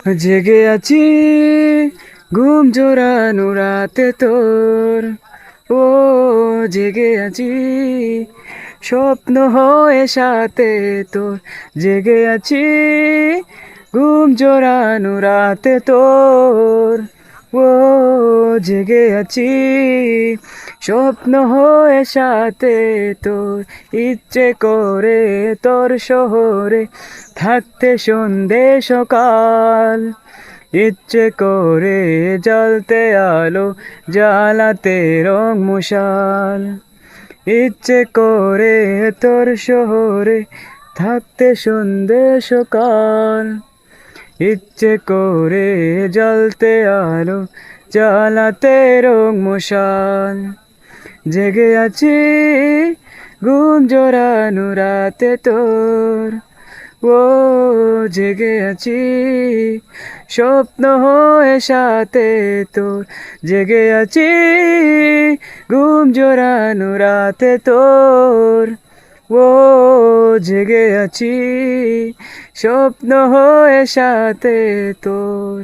জেগে আছি ঘুম জোড়ানো রাতে তোর, ও জেগে আছি স্বপ্ন হয়ে সাথে তোর। জেগে আছি ঘুম জোড়ানো রাতে তোর, ও জেগে আছি স্বপ্ন হয়ে সাথে তোর। ইচ্ছে করে তোর শহরে থাকতে সন্ধে সকাল, ইচ্ছে করে জ্বলতে আলো জ্বালাতে রং মশাল। ইচ্ছে করে তোর শহরে থাকতে সন্ধে সকাল, ইচ্ছে করে জ্বলতে আলো জ্বালাতে রং মশাল। জেগে আছি ঘুম জোড়ানো রাতে তোর, ও জেগে আছি স্বপ্ন হয়ে সাথে তোর। জেগে আছি ঘুম জোড়ানো রাতে তোর, ও জেগে আছি স্বপ্ন হয়ে সাথে তোর।